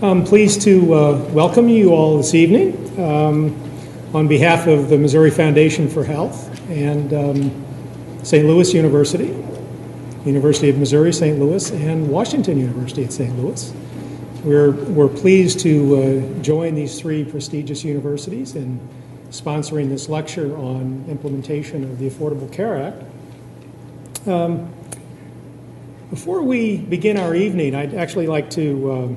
I'm pleased to welcome you all this evening on behalf of the Missouri Foundation for Health and St. Louis University, University of Missouri, St. Louis, and Washington University at St. Louis. We're pleased to join these three prestigious universities in sponsoring this lecture on implementation of the Affordable Care Act. Before we begin our evening, I'd actually like to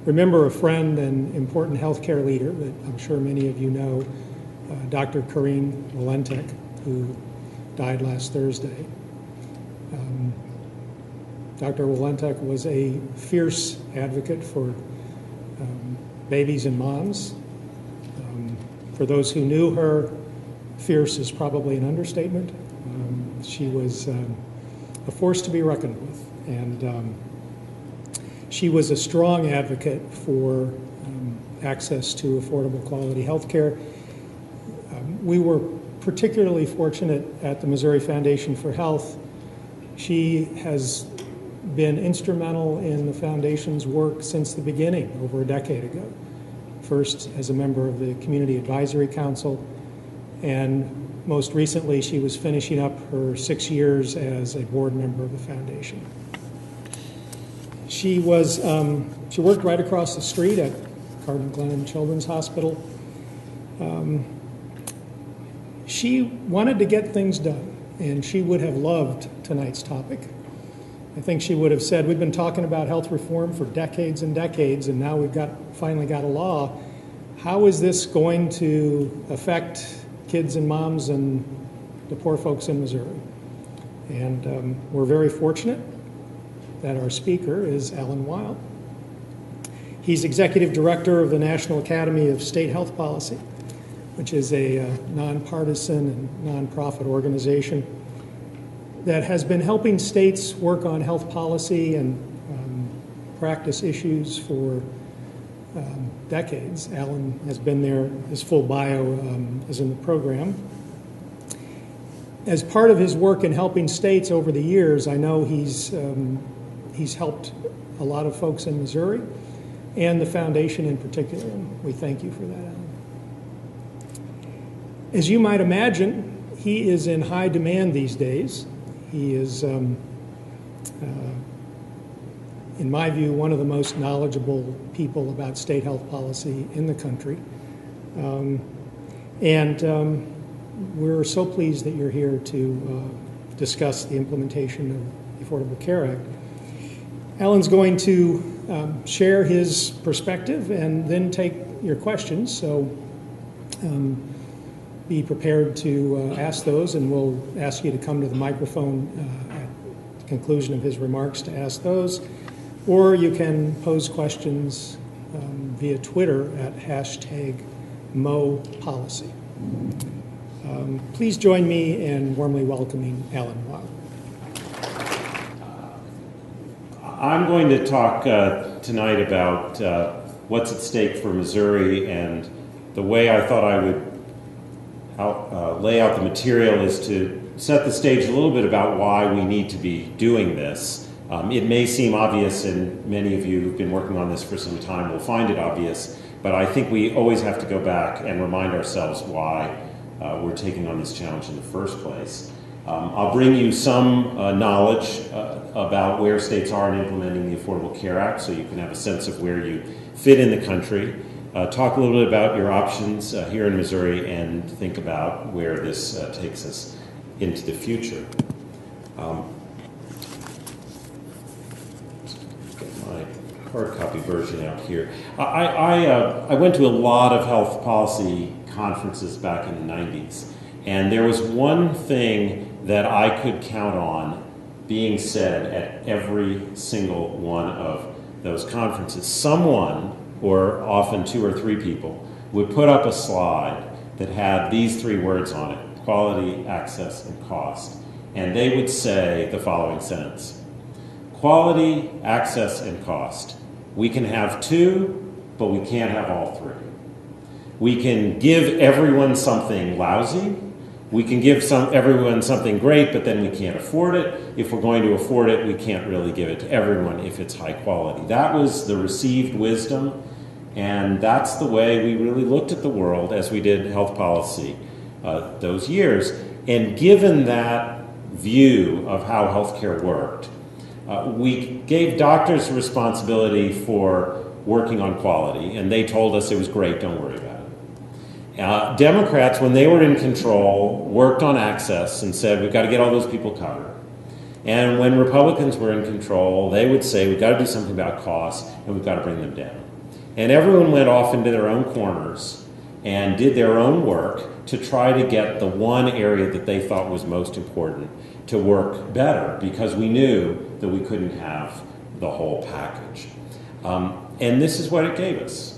remember a friend and important healthcare leader that I'm sure many of you know, Dr. Corinne Walentek, who died last Thursday. Dr. Walentek was a fierce advocate for babies and moms. For those who knew her, fierce is probably an understatement. She was a force to be reckoned with, and she was a strong advocate for access to affordable quality health care. We were particularly fortunate at the Missouri Foundation for Health. She has been instrumental in the foundation's work since the beginning, over a decade ago. First as a member of the Community Advisory Council, and most recently she was finishing up her 6 years as a board member of the foundation. She worked right across the street at Cardinal Glennon Children's Hospital. She wanted to get things done, and she would have loved tonight's topic. I think she would have said, we've been talking about health reform for decades and decades, and now we've finally got a law. How is this going to affect kids and moms and the poor folks in Missouri? And we're very fortunate that our speaker is Alan Weil. He's executive director of the National Academy of State Health Policy, which is a nonpartisan and nonprofit organization that has been helping states work on health policy and practice issues for decades. Alan has been there. His full bio is in the program. As part of his work in helping states over the years, I know he's helped a lot of folks in Missouri and the foundation in particular, and we thank you for that, Alan. As you might imagine, he is in high demand these days. He is, in my view, one of the most knowledgeable people about state health policy in the country. We're so pleased that you're here to discuss the implementation of the Affordable Care Act. Alan's going to share his perspective and then take your questions, so be prepared to ask those, and we'll ask you to come to the microphone at the conclusion of his remarks to ask those, or you can pose questions via Twitter at #MoPolicy. Please join me in warmly welcoming Alan Weil. I'm going to talk tonight about what's at stake for Missouri, and the way I thought I would lay out the material is to set the stage a little bit about why we need to be doing this. It may seem obvious, and many of you who've been working on this for some time will find it obvious, but I think we always have to go back and remind ourselves why we're taking on this challenge in the first place. I'll bring you some knowledge about where states are in implementing the Affordable Care Act, so you can have a sense of where you fit in the country. Talk a little bit about your options here in Missouri, and think about where this takes us into the future. Get my hard copy version out here. I went to a lot of health policy conferences back in the 90s, and there was one thing that I could count on being said at every single one of those conferences. Someone, or often 2 or 3 people, would put up a slide that had these 3 words on it: quality, access, and cost. And they would say the following sentence: quality, access, and cost. We can have 2, but we can't have all 3. We can give everyone something lousy. We can give everyone something great, but then we can't afford it. If we're going to afford it, we can't really give it to everyone if it's high quality. That was the received wisdom, and that's the way we really looked at the world as we did health policy those years. And given that view of how healthcare worked, we gave doctors responsibility for working on quality, and they told us it was great, don't worry about it. Democrats, when they were in control, worked on access and said, we've got to get all those people covered. And when Republicans were in control, they would say, we've got to do something about costs, and we've got to bring them down. And everyone went off into their own corners and did their own work to try to get the one area that they thought was most important to work better, because we knew that we couldn't have the whole package. And this is what it gave us.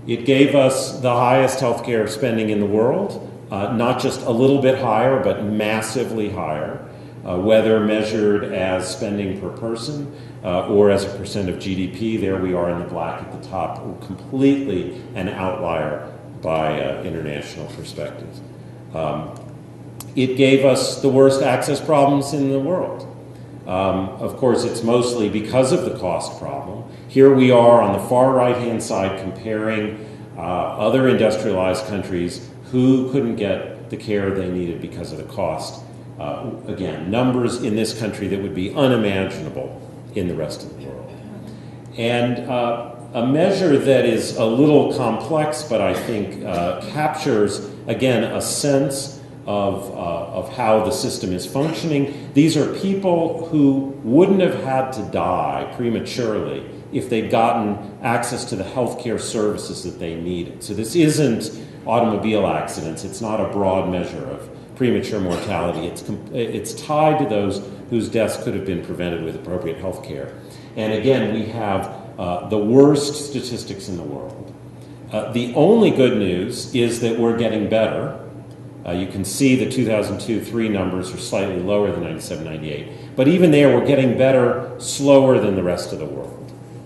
It gave us the highest healthcare spending in the world, not just a little bit higher, but massively higher, whether measured as spending per person or as a percent of GDP. There we are in the black at the top, completely an outlier by international perspectives. It gave us the worst access problems in the world. Of course, it's mostly because of the cost problem. Here we are on the far right-hand side comparing other industrialized countries who couldn't get the care they needed because of the cost. Again, numbers in this country that would be unimaginable in the rest of the world. And a measure that is a little complex, but I think captures, again, a sense of how the system is functioning. These are people who wouldn't have had to die prematurely if they'd gotten access to the healthcare services that they needed. So this isn't automobile accidents. It's not a broad measure of premature mortality. It's tied to those whose deaths could have been prevented with appropriate health care. And again, we have the worst statistics in the world. The only good news is that we're getting better. You can see the 2002-3 numbers are slightly lower than 97-98. But even there, we're getting better, slower than the rest of the world.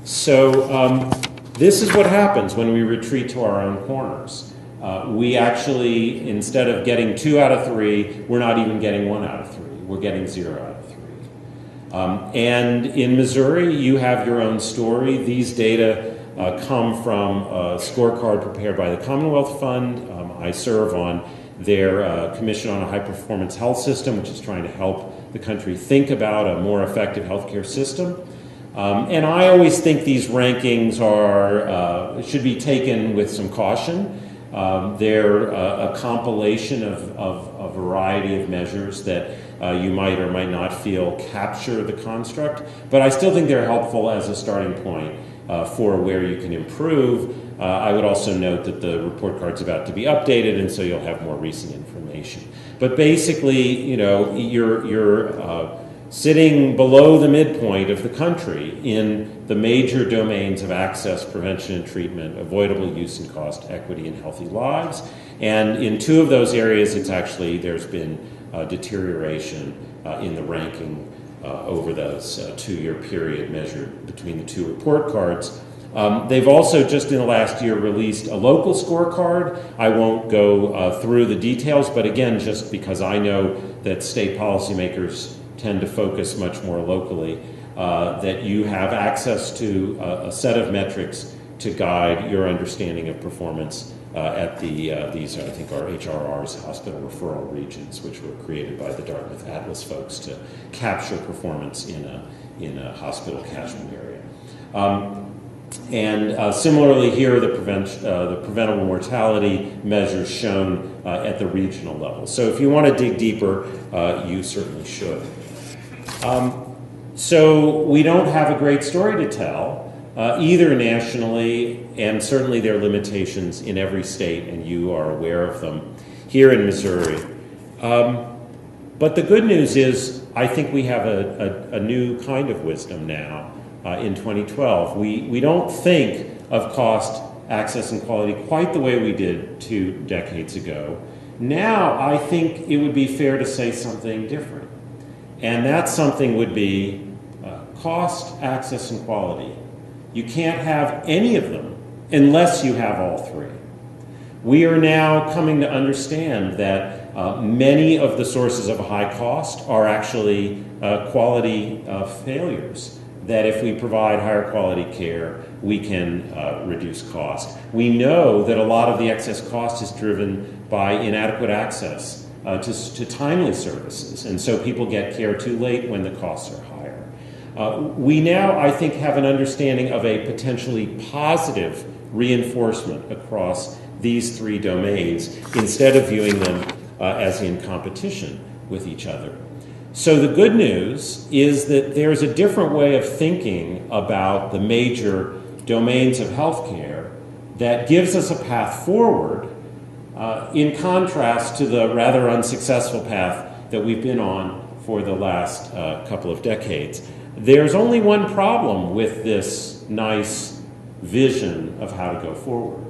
So this is what happens when we retreat to our own corners. We actually, instead of getting 2 out of 3, we're not even getting 1 out of 3. We're getting 0 out of 3. And in Missouri, you have your own story. These data come from a scorecard prepared by the Commonwealth Fund. I serve on their Commission on a High-Performance Health System, which is trying to help the country think about a more effective healthcare system. And I always think these rankings should be taken with some caution. They're a compilation of a variety of measures that you might or might not feel capture the construct, but I still think they're helpful as a starting point for where you can improve. I would also note that the report card's about to be updated, and so you'll have more recent information. But basically, you know, you're sitting below the midpoint of the country in the major domains of access, prevention and treatment, avoidable use and cost, equity, and healthy lives. And in 2 of those areas, there's been deterioration in the ranking over those 2-year period measured between the 2 report cards. They've also just in the last year released a local scorecard. I won't go through the details, but again, just because I know that state policymakers tend to focus much more locally, that you have access to a set of metrics to guide your understanding of performance at these, I think, are HRRs, hospital referral regions, which were created by the Dartmouth Atlas folks to capture performance in a hospital catchment area. And similarly here, the preventable mortality measures shown at the regional level. So if you want to dig deeper, you certainly should. So we don't have a great story to tell, either nationally, and certainly there are limitations in every state, and you are aware of them here in Missouri. But the good news is, I think we have a new kind of wisdom now in 2012. We don't think of cost, access, and quality quite the way we did 2 decades ago. Now, I think it would be fair to say something different. And that something would be cost, access, and quality. You can't have any of them unless you have all three. We are now coming to understand that many of the sources of high cost are actually quality failures. That if we provide higher quality care, we can reduce cost. We know that a lot of the excess cost is driven by inadequate access to timely services, and so people get care too late when the costs are higher. We now, I think, have an understanding of a potentially positive reinforcement across these 3 domains instead of viewing them as in competition with each other. So the good news is that there's a different way of thinking about the major domains of healthcare that gives us a path forward in contrast to the rather unsuccessful path that we've been on for the last couple of decades. There's only one problem with this nice vision of how to go forward.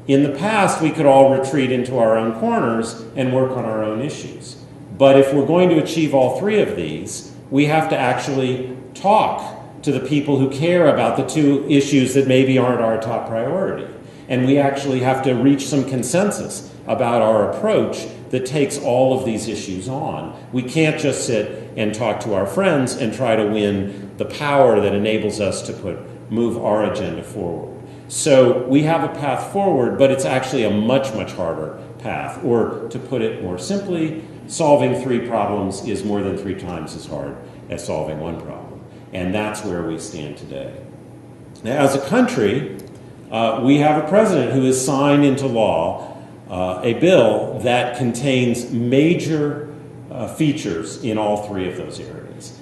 In the past, we could all retreat into our own corners and work on our own issues. But if we're going to achieve all 3 of these, we have to actually talk to the people who care about the 2 issues that maybe aren't our top priority. And we actually have to reach some consensus about our approach that takes all of these issues on. We can't just sit and talk to our friends and try to win the power that enables us to move our agenda forward. So we have a path forward, but it's actually a much, much harder path. Or to put it more simply, solving 3 problems is more than 3 times as hard as solving 1 problem. And that's where we stand today. Now, as a country, we have a president who has signed into law a bill that contains major features in all 3 of those areas.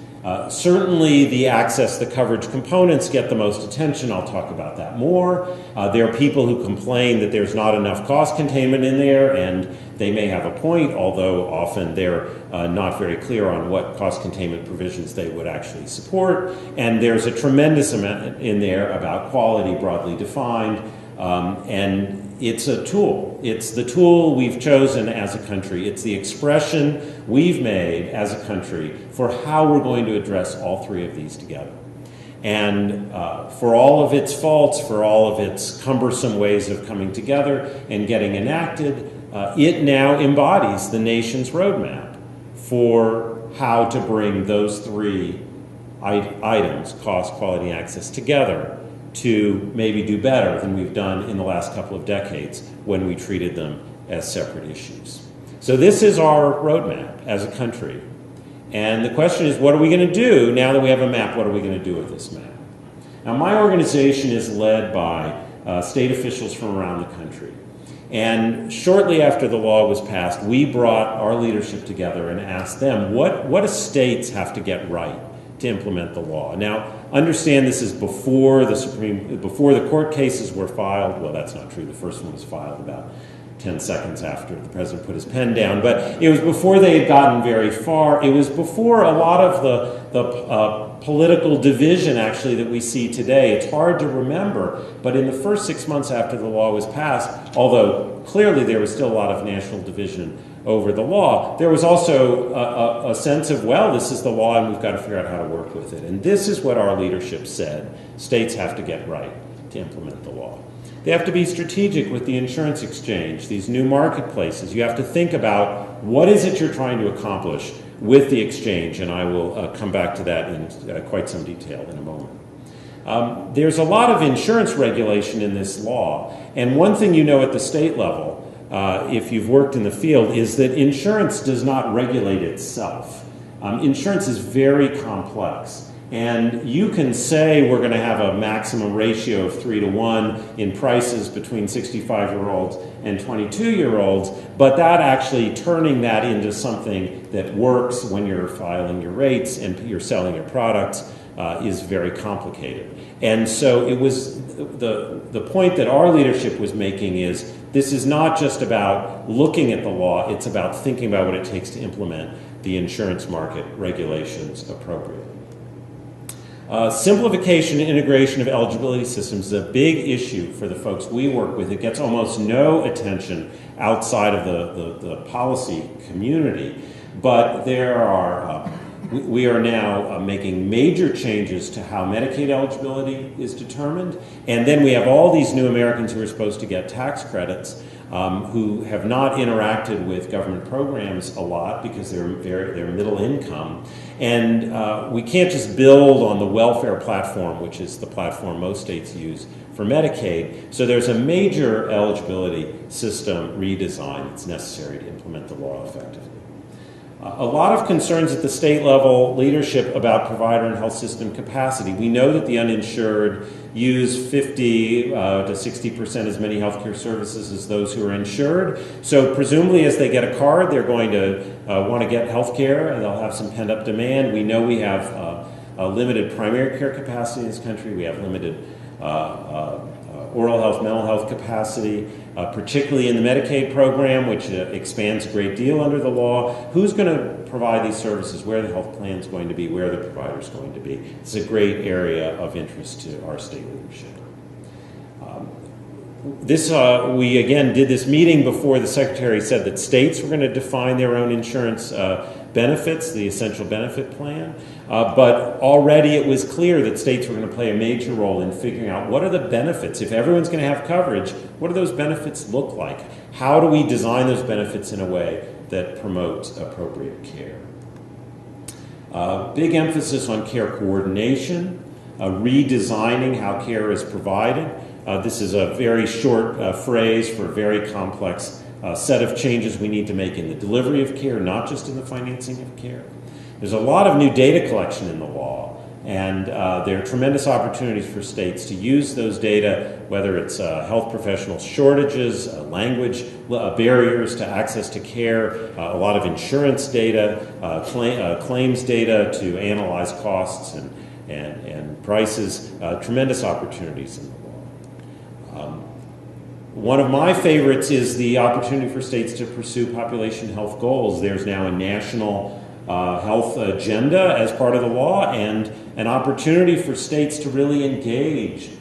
Certainly the access, the coverage components get the most attention. I'll talk about that more. There are people who complain that there's not enough cost containment in there, and they may have a point, although often they're not very clear on what cost containment provisions they would actually support. And there's a tremendous amount in there about quality broadly defined, and it's a tool. It's the tool we've chosen as a country. It's the expression we've made as a country for how we're going to address all 3 of these together. And for all of its faults, for all of its cumbersome ways of coming together and getting enacted, it now embodies the nation's roadmap for how to bring those 3 items, cost, quality, and access, together to maybe do better than we've done in the last couple of decades when we treated them as separate issues. So this is our roadmap as a country. And the question is, what are we going to do now that we have a map? What are we going to do with this map? Now, my organization is led by state officials from around the country. And shortly after the law was passed, we brought our leadership together and asked them, what do states have to get right to implement the law? Now, understand this is before the court cases were filed. Well, that's not true. The first one was filed about 10 seconds after the president put his pen down. But it was before they had gotten very far. It was before a lot of the political division, actually, that we see today. It's hard to remember, but in the first 6 months after the law was passed, although clearly there was still a lot of national division over the law, there was also a sense of, well, this is the law and we've got to figure out how to work with it. And this is what our leadership said states have to get right to implement the law. They have to be strategic with the insurance exchange, these new marketplaces. You have to think about what is it you're trying to accomplish with the exchange, and I will come back to that in quite some detail in a moment. There's a lot of insurance regulation in this law, and one thing you know at the state level, if you've worked in the field, is that insurance does not regulate itself. Insurance is very complex. And you can say we're going to have a maximum ratio of 3-to-1 in prices between 65-year-olds and 22-year-olds, but that actually turning that into something that works when you're filing your rates and you're selling your products is very complicated. And so it was the point that our leadership was making is this is not just about looking at the law, it's about thinking about what it takes to implement the insurance market regulations appropriately. Simplification and integration of eligibility systems is a big issue for the folks we work with. It gets almost no attention outside of the policy community, but there are we are now making major changes to how Medicaid eligibility is determined, and then we have all these new Americans who are supposed to get tax credits who have not interacted with government programs a lot because they're middle income, and we can't just build on the welfare platform, which is the platform most states use for Medicaid. So there's a major eligibility system redesign that's necessary to implement the law effectively. A lot of concerns at the state level leadership about provider and health system capacity. We know that the uninsured use 50 to 60% as many healthcare services as those who are insured. So presumably as they get a card, they're going to want to get health care and they'll have some pent-up demand. We know we have a limited primary care capacity in this country. We have limited oral health, mental health capacity, particularly in the Medicaid program, which expands a great deal under the law. Who's going to provide these services? Where the health plan is going to be? Where the provider is going to be? It's a great area of interest to our state leadership. We again did this meeting before the Secretary said that states were going to define their own insurance benefits, the essential benefit plan, but already it was clear that states were going to play a major role in figuring out what are the benefits. If everyone's going to have coverage, what do those benefits look like? How do we design those benefits in a way that promotes appropriate care? Big emphasis on care coordination, redesigning how care is provided. This is a very short phrase for a very complex set of changes we need to make in the delivery of care, not just in the financing of care. There's a lot of new data collection in the law, and there are tremendous opportunities for states to use those data, whether it's health professional shortages, language barriers to access to care, a lot of insurance data, claims data to analyze costs and prices, tremendous opportunities in the law. One of my favorites is the opportunity for states to pursue population health goals. There's now a national health agenda as part of the law, and an opportunity for states to really engage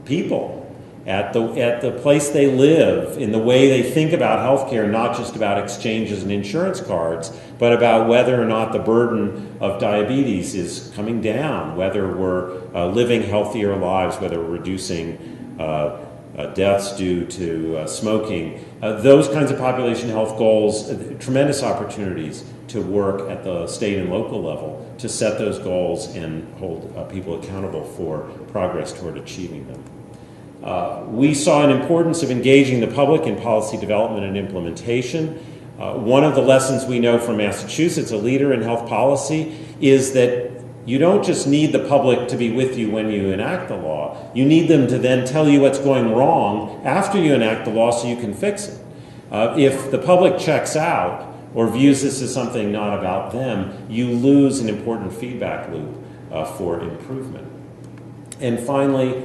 people at the place they live, in the way they think about healthcare, not just about exchanges and insurance cards, but about whether or not the burden of diabetes is coming down, whether we're living healthier lives, whether we're reducing deaths due to smoking. Those kinds of population health goals, tremendous opportunities to work at the state and local level to set those goals and hold people accountable for progress toward achieving them. We saw an importance of engaging the public in policy development and implementation. One of the lessons we know from Massachusetts, a leader in health policy, is that you don't just need the public to be with you when you enact the law. You need them to then tell you what's going wrong after you enact the law so you can fix it. If the public checks out or views this as something not about them, you lose an important feedback loop for improvement. And finally,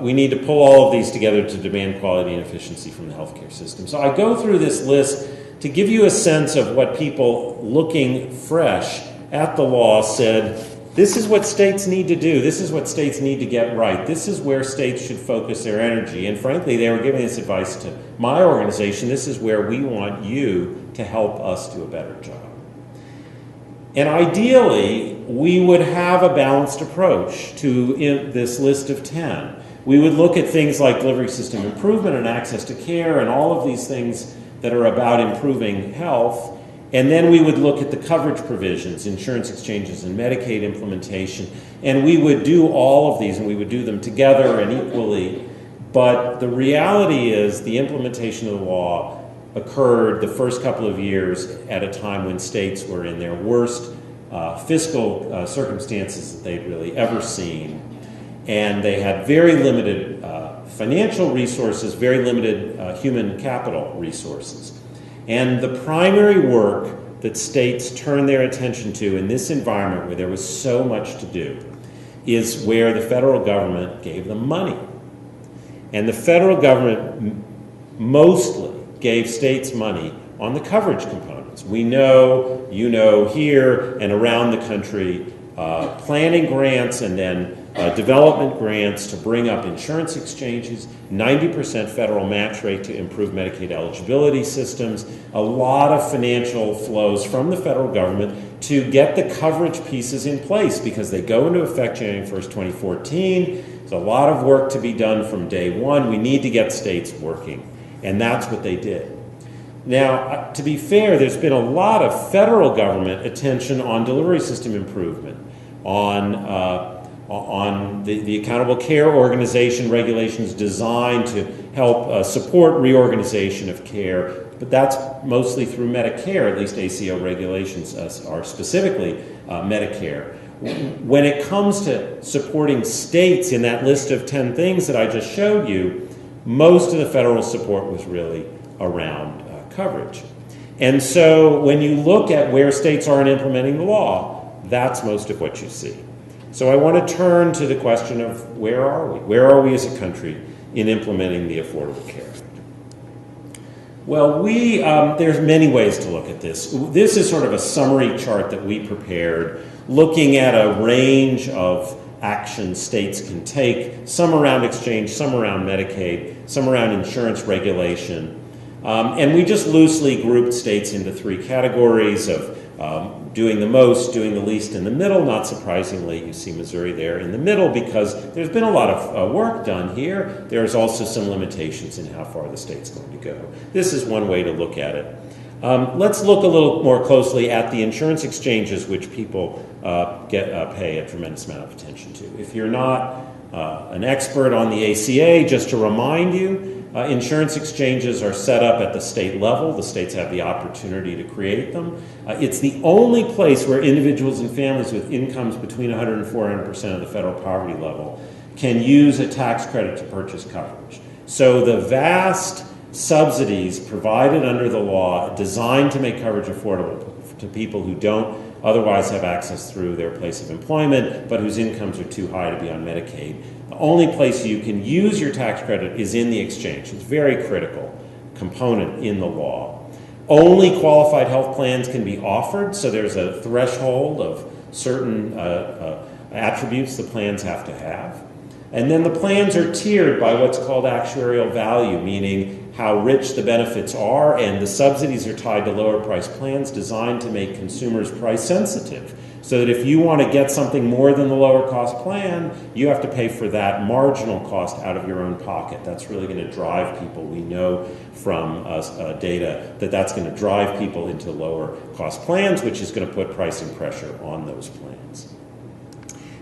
we need to pull all of these together to demand quality and efficiency from the healthcare system. So I go through this list to give you a sense of what people looking fresh at the law said. This is what states need to do. This is what states need to get right. This is where states should focus their energy. And frankly, they were giving this advice to my organization. This is where we want you to help us do a better job. And ideally, we would have a balanced approach to this list of 10. We would look at things like delivery system improvement and access to care and all of these things that are about improving health. And then we would look at the coverage provisions, insurance exchanges and Medicaid implementation, and we would do all of these, and we would do them together and equally. But the reality is the implementation of the law occurred the first couple of years at a time when states were in their worst fiscal circumstances that they'd really ever seen. And they had very limited financial resources, very limited human capital resources. And the primary work that states turn their attention to in this environment where there was so much to do is where the federal government gave them money. And the federal government mostly gave states money on the coverage components. We know, you know, here and around the country, planning grants and then development grants to bring up insurance exchanges, 90% federal match rate to improve Medicaid eligibility systems, a lot of financial flows from the federal government to get the coverage pieces in place because they go into effect January 1st, 2014. There's a lot of work to be done from day one. We need to get states working, and that's what they did. Now, to be fair, there's been a lot of federal government attention on delivery system improvement, on the accountable care organization regulations designed to help support reorganization of care, but that's mostly through Medicare, at least ACO regulations are specifically Medicare. When it comes to supporting states in that list of 10 things that I just showed you, most of the federal support was really around coverage. And so when you look at where states are in implementing the law, that's most of what you see. So I want to turn to the question of where are we? Where are we as a country in implementing the Affordable Care Act? Well, there's many ways to look at this. This is sort of a summary chart that we prepared, looking at a range of actions states can take, some around exchange, some around Medicaid, some around insurance regulation. And we just loosely grouped states into three categories of doing the most, doing the least in the middle. Not surprisingly, you see Missouri there in the middle because there's been a lot of work done here. There's also some limitations in how far the state's going to go. This is one way to look at it. Let's look a little more closely at the insurance exchanges, which people pay a tremendous amount of attention to. If you're not an expert on the ACA, just to remind you, insurance exchanges are set up at the state level. The states have the opportunity to create them. It's the only place where individuals and families with incomes between 100 and 400% of the federal poverty level can use a tax credit to purchase coverage. So the vast subsidies provided under the law designed to make coverage affordable to people who don't otherwise have access through their place of employment, but whose incomes are too high to be on Medicaid. The only place you can use your tax credit is in the exchange. It's a very critical component in the law. Only qualified health plans can be offered, so there's a threshold of certain attributes the plans have to have. And then the plans are tiered by what's called actuarial value, meaning how rich the benefits are, and the subsidies are tied to lower price plans designed to make consumers price sensitive. So that if you want to get something more than the lower cost plan, you have to pay for that marginal cost out of your own pocket. That's really going to drive people. We know from data that that's going to drive people into lower cost plans, which is going to put pricing pressure on those plans.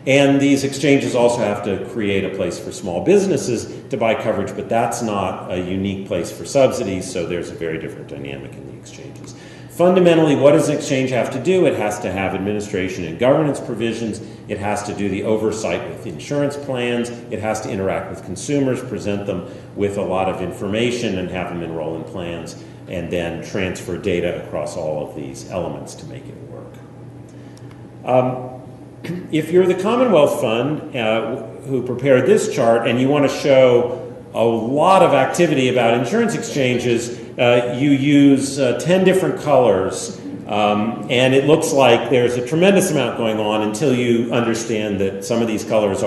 And these exchanges also have to create a place for small businesses to buy coverage, but that's not a unique place for subsidies, so there's a very different dynamic in the exchanges. Fundamentally, what does an exchange have to do? It has to have administration and governance provisions. It has to do the oversight with insurance plans. It has to interact with consumers, present them with a lot of information and have them enroll in plans, and then transfer data across all of these elements to make it work. If you're the Commonwealth Fund who prepared this chart and you want to show a lot of activity about insurance exchanges, you use 10 different colors, and it looks like there's a tremendous amount going on until you understand that some of these colors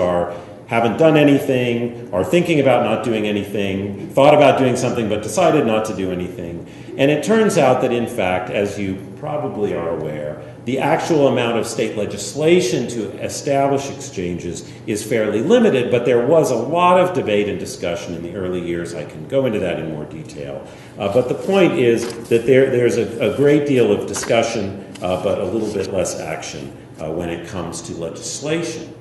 haven't done anything, are thinking about not doing anything, thought about doing something but decided not to do anything. And it turns out that, in fact, as you probably are aware, the actual amount of state legislation to establish exchanges is fairly limited, but there was a lot of debate and discussion in the early years. I can go into that in more detail. But the point is that there's a great deal of discussion, but a little bit less action when it comes to legislation.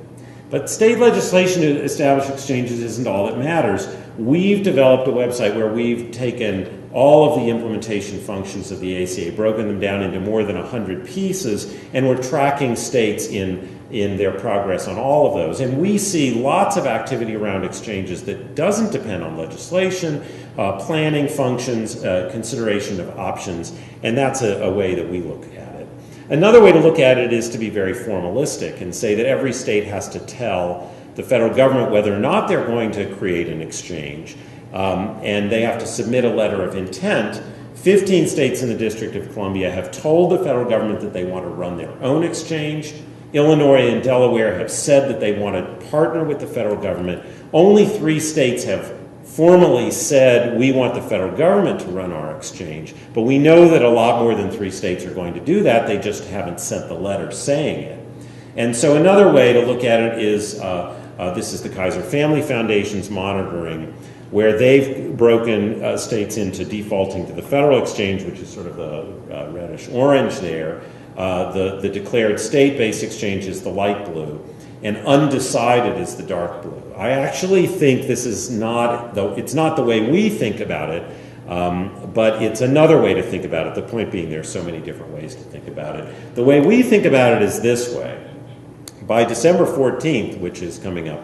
But state legislation to establish exchanges isn't all that matters. We've developed a website where we've taken all of the implementation functions of the ACA, broken them down into more than 100 pieces, and we're tracking states in their progress on all of those. And we see lots of activity around exchanges that doesn't depend on legislation, planning functions, consideration of options, and that's a way that we look at Another way to look at it is to be very formalistic and say that every state has to tell the federal government whether or not they're going to create an exchange, and they have to submit a letter of intent. 15 states in the District of Columbia have told the federal government that they want to run their own exchange. Illinois and Delaware have said that they want to partner with the federal government. Only 3 states have formally said, we want the federal government to run our exchange, but we know that a lot more than 3 states are going to do that. They just haven't sent the letter saying it. And so another way to look at it is, this is the Kaiser Family Foundation's monitoring, where they've broken states into defaulting to the federal exchange, which is sort of the reddish-orange there. The declared state-based exchange is the light blue, and undecided is the dark blue. I actually think this is not, though it's not the way we think about it, but it's another way to think about it. The point being there's so many different ways to think about it. The way we think about it is this way. By December 14th, which is coming up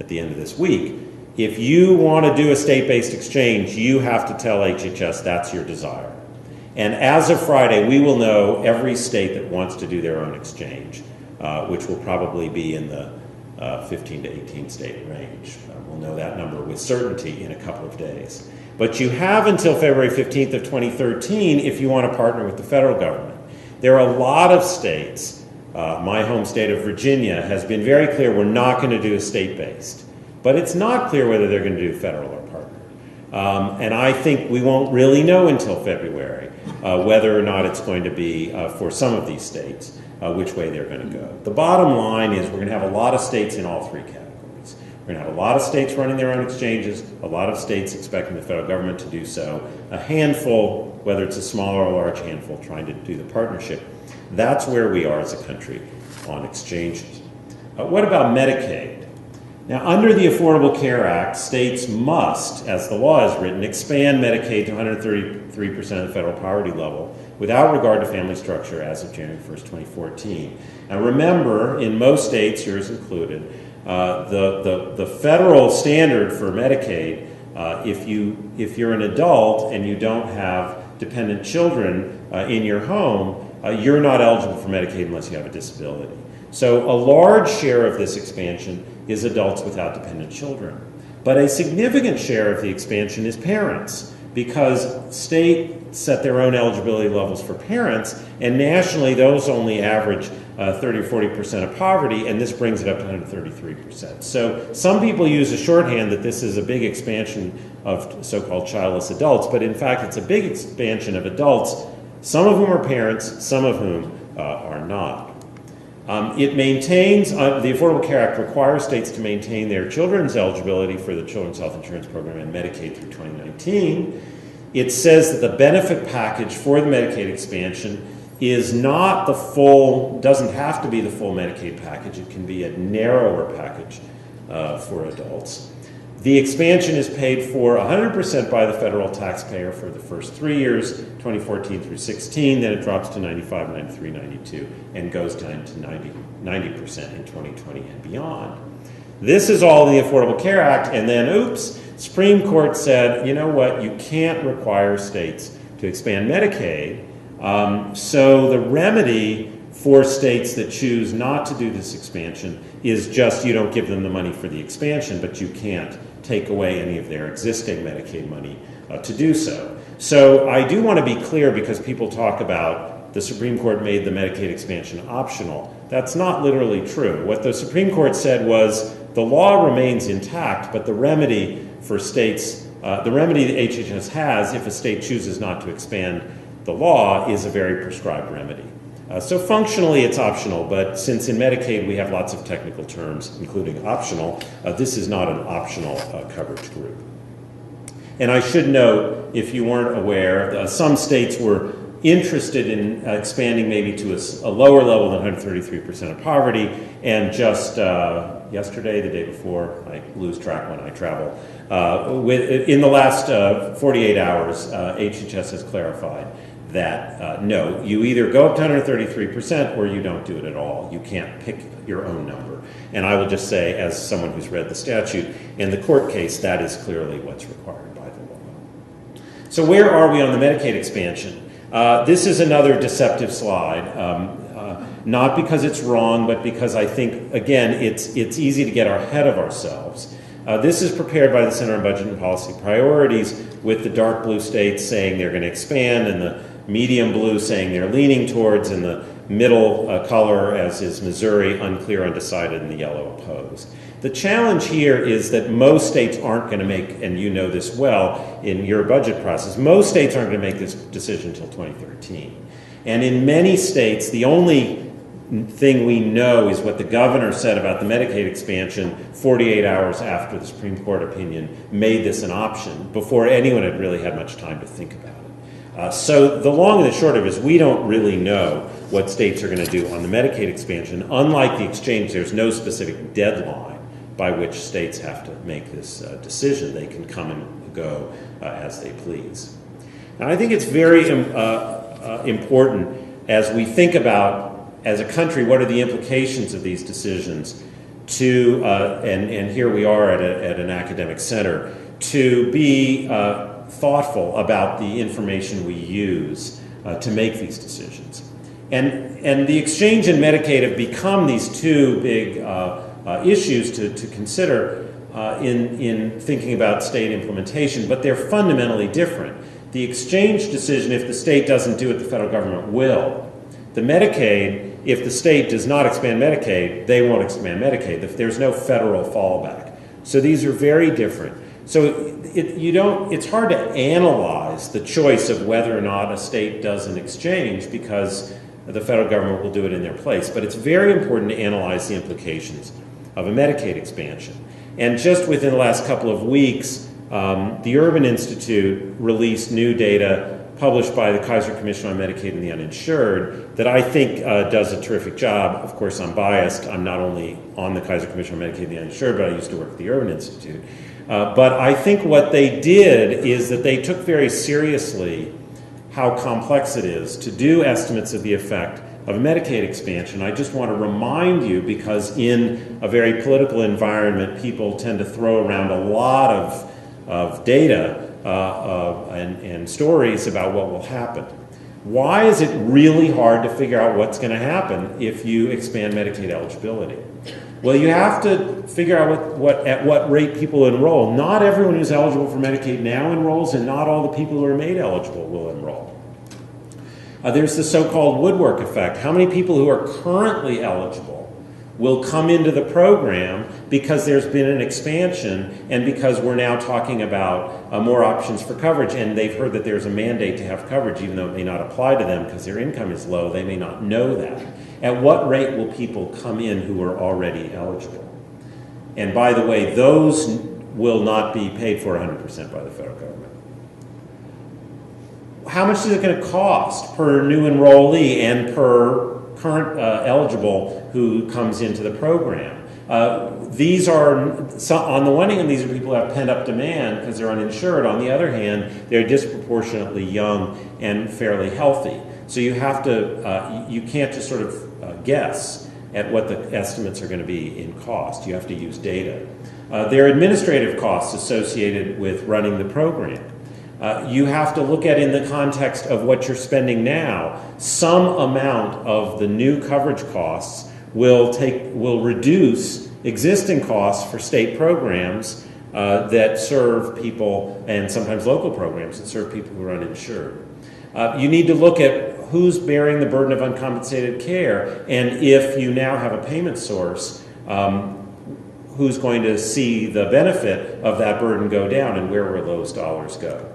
at the end of this week, if you want to do a state-based exchange, you have to tell HHS that's your desire. And as of Friday, we will know every state that wants to do their own exchange, which will probably be in the 15 to 18 state range. We'll know that number with certainty in a couple of days. But you have until February 15th of 2013 if you want to partner with the federal government. There are a lot of states. My home state of Virginia has been very clear we're not going to do a state-based. But it's not clear whether they're going to do federal or partner. And I think we won't really know until February whether or not it's going to be, for some of these states, which way they're going to go. The bottom line is we're going to have a lot of states in all 3 categories. We're going to have a lot of states running their own exchanges, a lot of states expecting the federal government to do so, a handful, whether it's a small or a large handful, trying to do the partnership. That's where we are as a country on exchanges. What about Medicaid? Now, under the Affordable Care Act, states must, as the law is written, expand Medicaid to 133% of the federal poverty level without regard to family structure as of January 1st, 2014. Now, remember, in most states, yours included, the federal standard for Medicaid, if you're an adult and you don't have dependent children in your home, you're not eligible for Medicaid unless you have a disability. So a large share of this expansion is adults without dependent children. But a significant share of the expansion is parents, because states set their own eligibility levels for parents, and nationally those only average 30 or 40% of poverty, and this brings it up to 133%. So some people use a shorthand that this is a big expansion of so-called childless adults, but in fact it's a big expansion of adults, some of whom are parents, some of whom are not. It maintains, the Affordable Care Act requires states to maintain their children's eligibility for the Children's Health Insurance Program and Medicaid through 2019. It says that the benefit package for the Medicaid expansion is not the full, doesn't have to be the full Medicaid package. It can be a narrower package for adults. The expansion is paid for 100% by the federal taxpayer for the first 3 years, 2014 through 16, then it drops to 95, 93, 92, and goes down to 90% in 2020 and beyond. This is all in the Affordable Care Act, and then, oops, Supreme Court said, you know what, you can't require states to expand Medicaid, so the remedy for states that choose not to do this expansion is just you don't give them the money for the expansion, but you can't take away any of their existing Medicaid money to do so. So I do want to be clear, because people talk about the Supreme Court made the Medicaid expansion optional. That's not literally true. What the Supreme Court said was the law remains intact, but the remedy for states, the remedy that HHS has if a state chooses not to expand the law is a very prescribed remedy. So functionally it's optional, but since in Medicaid we have lots of technical terms, including optional, this is not an optional coverage group. And I should note, if you weren't aware, some states were interested in expanding maybe to a lower level than 133% of poverty, and just yesterday, the day before, I lose track when I travel, in the last 48 hours, HHS has clarified that no, you either go up to 133% or you don't do it at all. You can't pick your own number. And I will just say, as someone who's read the statute, in the court case, that is clearly what's required by the law. So where are we on the Medicaid expansion? This is another deceptive slide. not because it's wrong, but because I think, again, it's easy to get ahead of ourselves. This is prepared by the Center on Budget and Policy Priorities, with the dark blue states saying they're going to expand, and the medium blue saying they're leaning towards, and the middle color, as is Missouri, unclear, undecided, and the yellow opposed. The challenge here is that most states aren't going to make, and you know this well in your budget process, most states aren't going to make this decision until 2013. And in many states, the only thing we know is what the governor said about the Medicaid expansion 48 hours after the Supreme Court opinion made this an option, before anyone had really had much time to think about it. So the long and the short of it is we don't really know what states are going to do on the Medicaid expansion. Unlike the exchange, there's no specific deadline by which states have to make this decision. They can come and go as they please. Now, I think it's very important as we think about, as a country, what are the implications of these decisions to, and here we are at an academic center, to be thoughtful about the information we use to make these decisions. And the exchange and Medicaid have become these two big issues to consider in thinking about state implementation, but they're fundamentally different. The exchange decision, if the state doesn't do it, the federal government will. The Medicaid, if the state does not expand Medicaid, they won't expand Medicaid. There's no federal fallback. So these are very different. So it's hard to analyze the choice of whether or not a state does an exchange, because the federal government will do it in their place. But it's very important to analyze the implications of a Medicaid expansion. And just within the last couple of weeks, the Urban Institute released new data published by the Kaiser Commission on Medicaid and the Uninsured that I think does a terrific job. Of course, I'm biased. I'm not only on the Kaiser Commission on Medicaid and the Uninsured, but I used to work at the Urban Institute. But I think what they did is that they took very seriously how complex it is to do estimates of the effect of a Medicaid expansion. I just want to remind you, because in a very political environment, people tend to throw around a lot of data and stories about what will happen. Why is it really hard to figure out what's going to happen if you expand Medicaid eligibility? Well, you have to figure out at what rate people enroll. Not everyone who's eligible for Medicaid now enrolls, and not all the people who are made eligible will enroll. There's the so-called woodwork effect. How many people who are currently eligible will come into the program because there's been an expansion and because we're now talking about more options for coverage, and they've heard that there's a mandate to have coverage even though it may not apply to them because their income is low. They may not know that. At what rate will people come in who are already eligible? And by the way, those will not be paid for 100% by the federal government. How much is it going to cost per new enrollee and per current eligible who comes into the program? These are, on the one hand, these are people who have pent-up demand because they're uninsured. On the other hand, they're disproportionately young and fairly healthy. So you have to, you can't just sort of guess at what the estimates are going to be in cost. You have to use data. There are administrative costs associated with running the program. You have to look at, in the context of what you're spending now, some amount of the new coverage costs will reduce existing costs for state programs that serve people, and sometimes local programs that serve people who are uninsured. You need to look at who's bearing the burden of uncompensated care, and if you now have a payment source, who's going to see the benefit of that burden go down, and where will those dollars go?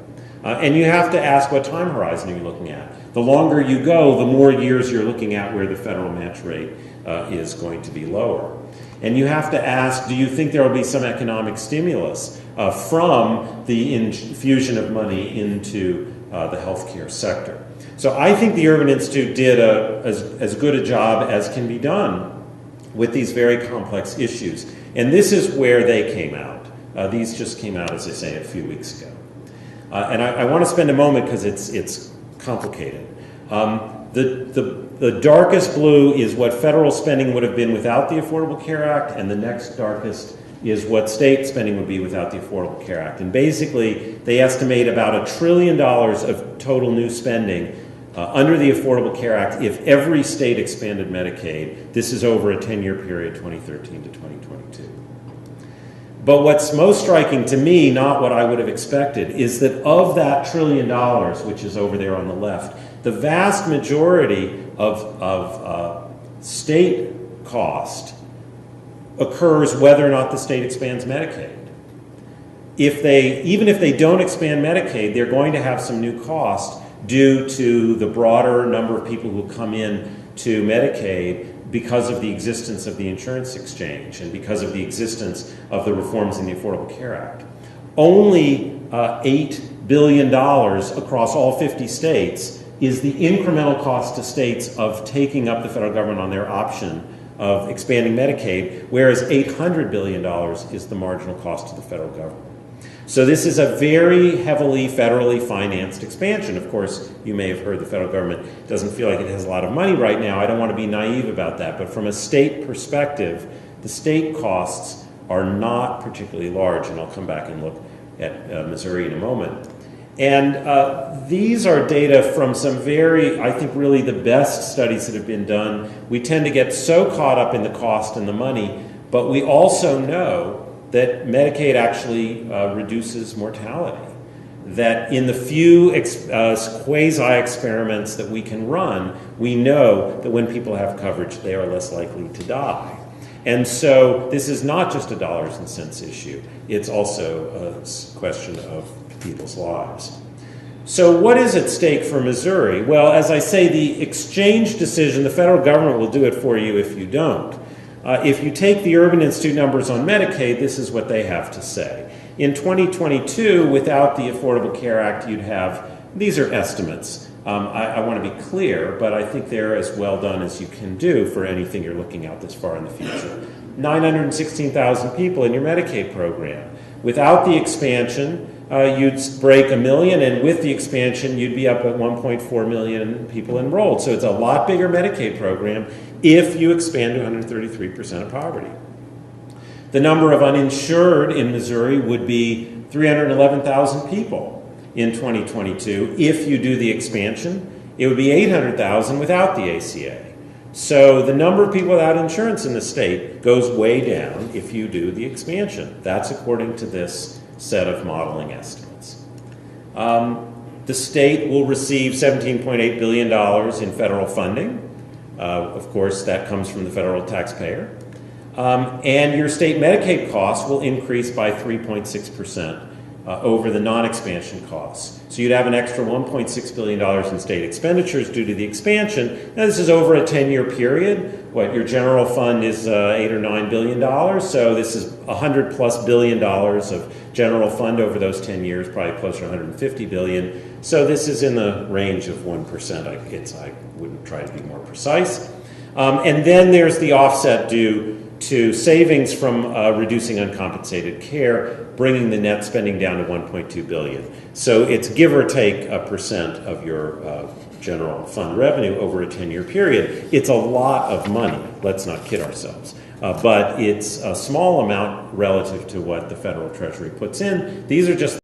And you have to ask, what time horizon are you looking at? The longer you go, the more years you're looking at where the federal match rate is going to be lower. And you have to ask, do you think there will be some economic stimulus from the infusion of money into the healthcare sector? So I think the Urban Institute did as good a job as can be done with these very complex issues. And this is where they came out. These just came out, as I say, a few weeks ago. And I want to spend a moment because it's complicated. The darkest blue is what federal spending would have been without the Affordable Care Act, and the next darkest is what state spending would be without the Affordable Care Act. And basically, they estimate about $1 trillion of total new spending Under the Affordable Care Act, if every state expanded Medicaid, this is over a 10-year period, 2013 to 2022. But what's most striking to me, not what I would have expected, is that of that $1 trillion, which is over there on the left, the vast majority of state cost occurs whether or not the state expands Medicaid. Even if they don't expand Medicaid, they're going to have some new cost due to the broader number of people who come in to Medicaid because of the existence of the insurance exchange and because of the existence of the reforms in the Affordable Care Act. Only $8 billion across all 50 states is the incremental cost to states of taking up the federal government on their option of expanding Medicaid, whereas $800 billion is the marginal cost to the federal government. So this is a very heavily federally financed expansion. Of course, you may have heard the federal government doesn't feel like it has a lot of money right now. I don't want to be naive about that. But from a state perspective, the state costs are not particularly large. And I'll come back and look at Missouri in a moment. And these are data from some very, I think, really the best studies that have been done. We tend to get so caught up in the cost and the money, but we also know that Medicaid actually reduces mortality. That in the few quasi-experiments that we can run, we know that when people have coverage, they are less likely to die. And so this is not just a dollars and cents issue. It's also a question of people's lives. So what is at stake for Missouri? Well, as I say, the exchange decision, the federal government will do it for you if you don't. If you take the Urban Institute numbers on Medicaid, this is what they have to say. In 2022, without the Affordable Care Act, you'd have, these are estimates. I want to be clear, but I think they're as well done as you can do for anything you're looking at this far in the future. 916,000 people in your Medicaid program. Without the expansion, you'd break 1 million, and with the expansion, you'd be up at 1.4 million people enrolled. So it's a lot bigger Medicaid program if you expand to 133% of poverty. The number of uninsured in Missouri would be 311,000 people in 2022. If you do the expansion, it would be 800,000 without the ACA. So the number of people without insurance in the state goes way down if you do the expansion. That's according to this set of modeling estimates. The state will receive $17.8 billion in federal funding. Of course, that comes from the federal taxpayer. And your state Medicaid costs will increase by 3.6% over the non-expansion costs. So you'd have an extra $1.6 billion in state expenditures due to the expansion. Now this is over a 10-year period. What your general fund is $8 or $9 billion. So this is $100+ billion of general fund over those 10 years, probably closer to $150 billion. So this is in the range of 1%. I wouldn't try to be more precise. And then there's the offset due to savings from reducing uncompensated care, bringing the net spending down to $1.2 billion. So it's give or take a percent of your general fund revenue over a 10-year period. It's a lot of money, let's not kid ourselves. But it's a small amount relative to what the federal treasury puts in. These are just